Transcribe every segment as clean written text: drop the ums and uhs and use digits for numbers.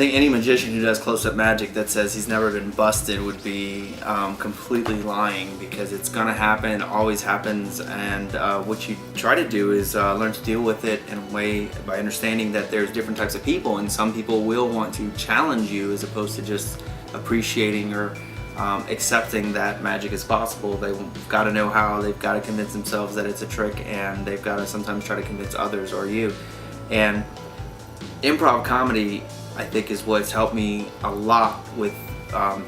think any magician who does close-up magic that says he's never been busted would be completely lying, because it's gonna happen, it always happens, and what you try to do is learn to deal with it in a way by understanding that there's different types of people, and some people will want to challenge you as opposed to just appreciating or accepting that magic is possible. They've got to know how, they've got to convince themselves that it's a trick, and they've got to sometimes try to convince others or you. And improv comedy, I think, is what's helped me a lot with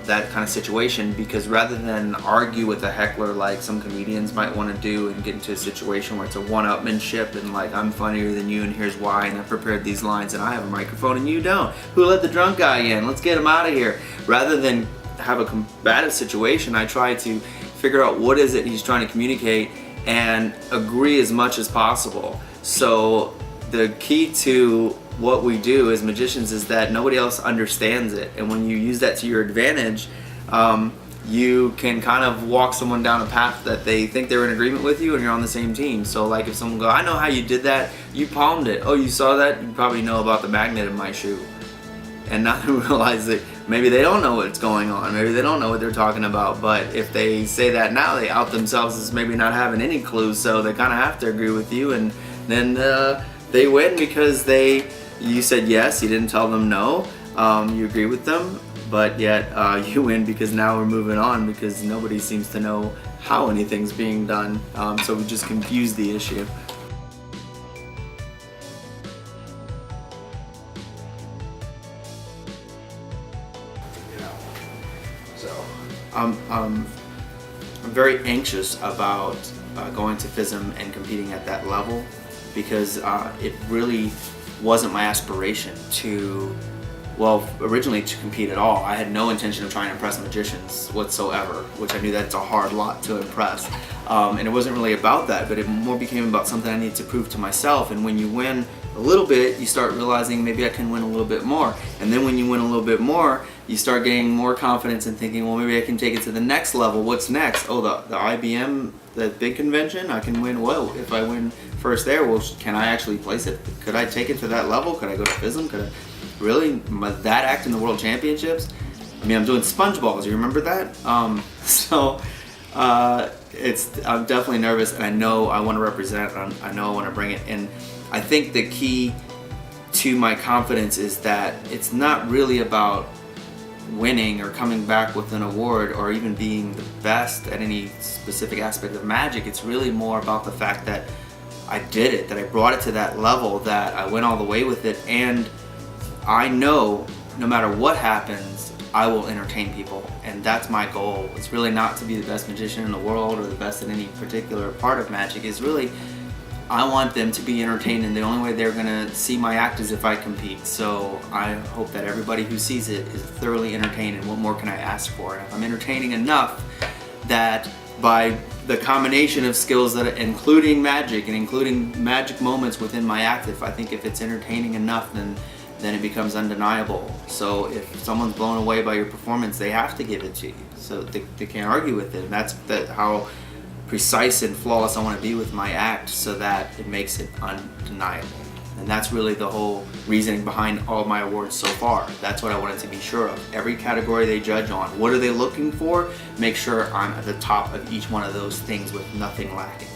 that kind of situation, because rather than argue with a heckler like some comedians might want to do and get into a situation where it's a one-upmanship and like, I'm funnier than you and here's why, and I prepared these lines and I have a microphone and you don't. Who let the drunk guy in? Let's get him out of here. Rather than have a combative situation, I try to figure out what is it he's trying to communicate and agree as much as possible. So the key to what we do as magicians is that nobody else understands it, and when you use that to your advantage, you can kind of walk someone down a path that they think they're in agreement with you and you're on the same team. So like if someone go, I know how you did that, you palmed it, oh you saw that, you probably know about the magnet in my shoe. And now they realize that maybe they don't know what's going on, maybe they don't know what they're talking about, but if they say that now, they out themselves as maybe not having any clues, so they kind of have to agree with you, and then they win because you said yes, you didn't tell them no, you agree with them, but yet you win because now we're moving on, because nobody seems to know how anything's being done, so we just confuse the issue. I'm very anxious about going to FISM and competing at that level, because it really wasn't my aspiration to, well, originally to compete at all. I had no intention of trying to impress magicians whatsoever, which I knew that's a hard lot to impress. And it wasn't really about that, but it more became about something I needed to prove to myself. And when you win a little bit, you start realizing maybe I can win a little bit more. And then when you win a little bit more, you start gaining more confidence and thinking, well, maybe I can take it to the next level. What's next? Oh, the IBM, the big convention, I can win. Well, if I win first there, well, can I actually place it? Could I take it to that level? Could I go to FISM? Could I really, that act in the World Championships? I mean, I'm doing sponge balls, you remember that? I'm definitely nervous, and I know I want to represent, I know I want to bring it. And I think the key to my confidence is that it's not really about winning or coming back with an award or even being the best at any specific aspect of magic. It's really more about the fact that I did it, that I brought it to that level, that I went all the way with it, and I know no matter what happens, I will entertain people, and that's my goal. It's really not to be the best magician in the world or the best in any particular part of magic. It's really, I want them to be entertained, and the only way they're gonna see my act is if I compete. So I hope that everybody who sees it is thoroughly entertained, and what more can I ask for? And if I'm entertaining enough that by the combination of skills, that including magic and including magic moments within my act, if it's entertaining enough, then it becomes undeniable. So if someone's blown away by your performance, they have to give it to you. So they can't argue with it. And that's how precise and flawless I want to be with my act, so that it makes it undeniable. And that's really the whole reasoning behind all my awards so far. That's what I wanted to be sure of. Every category they judge on, what are they looking for? Make sure I'm at the top of each one of those things with nothing lacking.